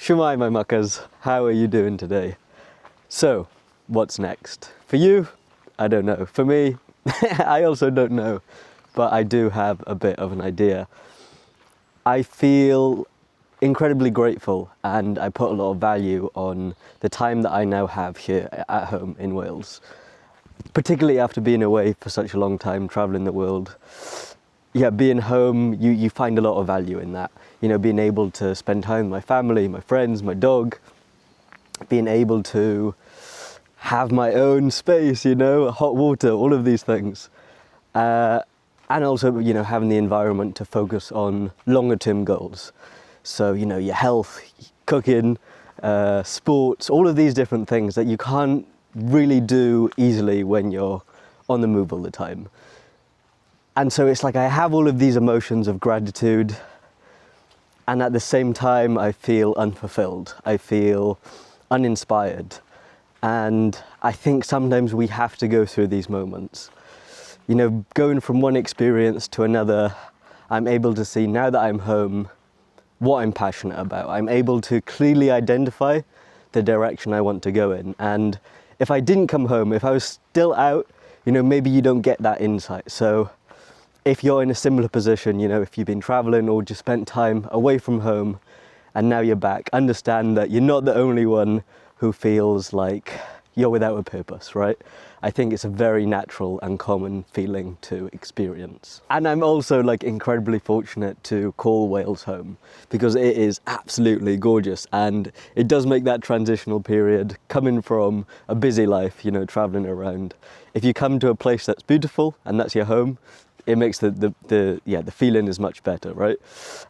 Shemai, my muckers, how are you doing today? So, what's next? For you, I don't know. For me, I also don't know, but I do have a bit of an idea. I feel incredibly grateful and I put a lot of value on the time that I now have here at home in Wales, particularly after being away for such a long time, traveling the world. Yeah, being home, you find a lot of value in that. You know, being able to spend time with my family, my friends, my dog, being able to have my own space, you know, hot water, all of these things. And also, you know, having the environment to focus on longer term goals. So, you know, your health, cooking, sports, all of these different things that you can't really do easily when you're on the move all the time. And so it's like I have all of these emotions of gratitude, and at the same time I feel unfulfilled, I feel uninspired. And I think sometimes we have to go through these moments. You know, going from one experience to another, I'm able to see now that I'm home what I'm passionate about. I'm able to clearly identify the direction I want to go in. And if I didn't come home, if I was still out, you know, maybe you don't get that insight. So if you're in a similar position, you know, if you've been traveling or just spent time away from home and now you're back, understand that you're not the only one who feels like you're without a purpose, right? I think it's a very natural and common feeling to experience. And I'm also like incredibly fortunate to call Wales home because it is absolutely gorgeous, and it does make that transitional period coming from a busy life, you know, traveling around. If you come to a place that's beautiful and that's your home, it makes the feeling is much better, right?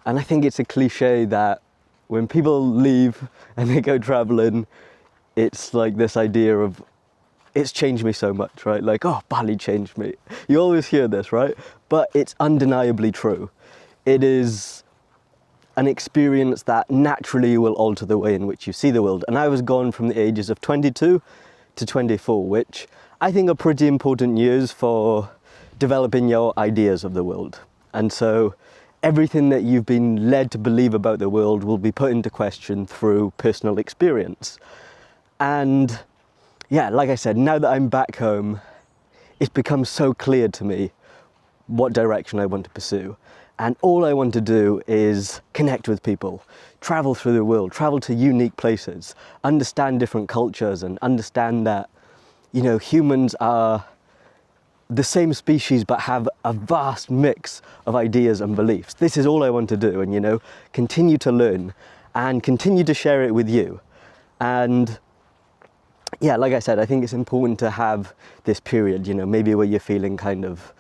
And I think it's a cliche that when people leave and they go traveling, it's like this idea of, it's changed me so much, right? Like, oh, Bali changed me. You always hear this, right? But it's undeniably true. It is an experience that naturally will alter the way in which you see the world. And I was gone from the ages of 22 to 24, which I think are pretty important years for developing your ideas of the world. And so everything that you've been led to believe about the world will be put into question through personal experience. And yeah, like I said, now that I'm back home, it's become so clear to me what direction I want to pursue. And all I want to do is connect with people, travel through the world, travel to unique places, understand different cultures, and understand that, you know, humans are the same species but have a vast mix of ideas and beliefs. This is all I want to do, and, you know, continue to learn and continue to share it with you. And yeah, like I said, I think it's important to have this period, you know, maybe where you're feeling kind of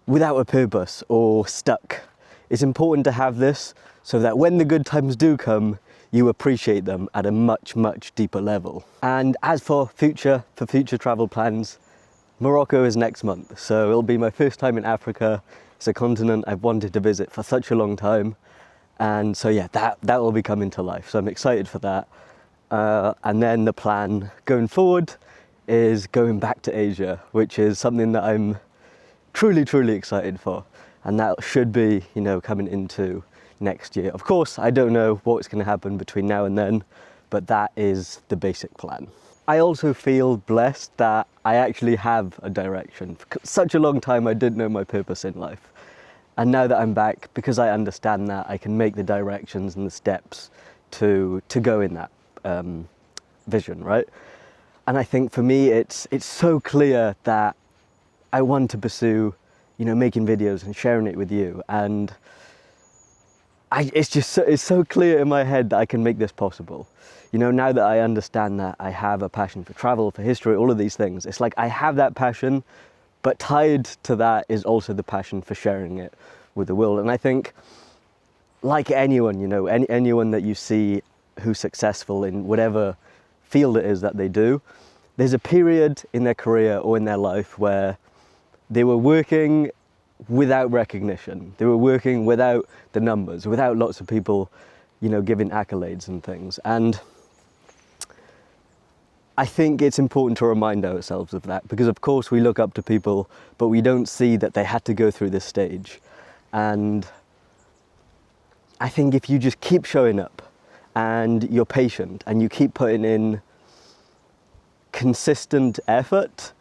without a purpose or stuck. It's important to have this so that when the good times do come, you appreciate them at a much, much deeper level. And as for future travel plans, Morocco is next month, so it'll be my first time in Africa. It's a continent I've wanted to visit for such a long time. And so yeah, that will be coming to life. So I'm excited for that. And then the plan going forward is going back to Asia, which is something that I'm truly, truly excited for. And that should be, you know, coming into next year. Of course, I don't know what's going to happen between now and then, but that is the basic plan. I also feel blessed that I actually have a direction. For such a long time I didn't know my purpose in life. And now that I'm back, because I understand that, I can make the directions and the steps to go in that vision, right? And I think for me it's so clear that I want to pursue, you know, making videos and sharing it with you. And it's so clear in my head that I can make this possible. You know, now that I understand that I have a passion for travel, for history, all of these things, it's like I have that passion, but tied to that is also the passion for sharing it with the world. And I think, like anyone, you know, anyone that you see who's successful in whatever field it is that they do, there's a period in their career or in their life where they were working without recognition. They were working without the numbers, without lots of people, you know, giving accolades and things. And I think it's important to remind ourselves of that, because of course we look up to people, but we don't see that they had to go through this stage. And I think if you just keep showing up and you're patient and you keep putting in consistent effort,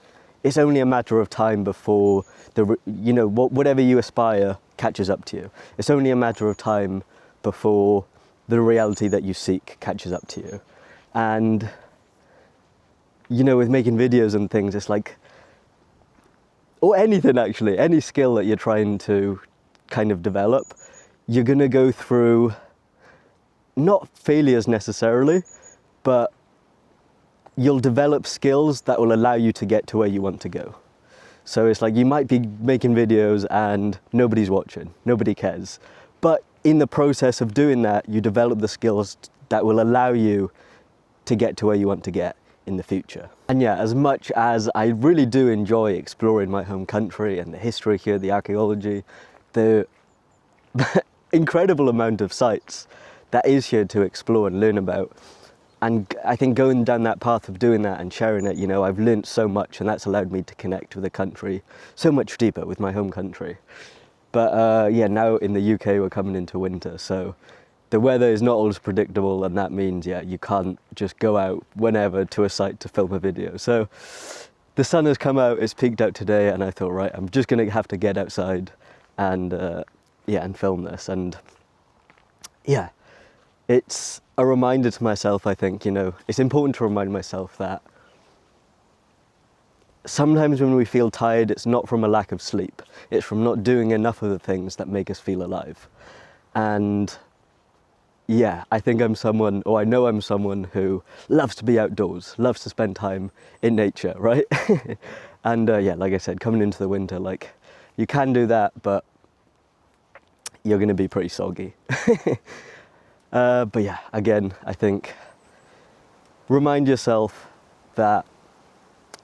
it's only a matter of time before whatever you aspire catches up to you. It's only a matter of time before the reality that you seek catches up to you. And with making videos and things, it's like, or anything actually, any skill that you're trying to kind of develop, you're gonna go through not failures necessarily, but you'll develop skills that will allow you to get to where you want to go. So it's like you might be making videos and nobody's watching, nobody cares. But in the process of doing that, you develop the skills that will allow you to get to where you want to get in the future. And yeah, as much as I really do enjoy exploring my home country and the history here, the archaeology, the incredible amount of sites that is here to explore and learn about. And I think going down that path of doing that and sharing it, I've learnt so much, and that's allowed me to connect with the country so much deeper, with my home country. But yeah, now in the UK we're coming into winter, so the weather is not always predictable, and that means, you can't just go out whenever to a site to film a video. So the sun has come out, it's peaked out today, and I thought, right, I'm just gonna have to get outside and and film this. And yeah, it's a reminder to myself, I think, it's important to remind myself that sometimes when we feel tired, it's not from a lack of sleep, it's from not doing enough of the things that make us feel alive. And yeah, I think I know I'm someone who loves to be outdoors, loves to spend time in nature, right? And like I said, coming into the winter, you can do that, but you're gonna be pretty soggy. But yeah, again, I think remind yourself that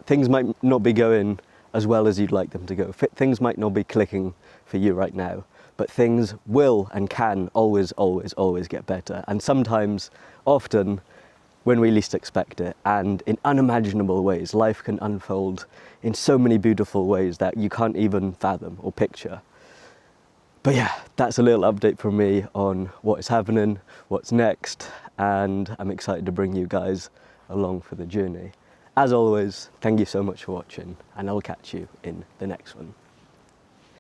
things might not be going as well as you'd like them to go. Things might not be clicking for you right now, but things will and can always, always, always get better. And sometimes, often, when we least expect it, and in unimaginable ways. Life can unfold in so many beautiful ways that you can't even fathom or picture. But yeah, that's a little update from me on what is happening, what's next, and I'm excited to bring you guys along for the journey. As always, thank you so much for watching, and I'll catch you in the next one.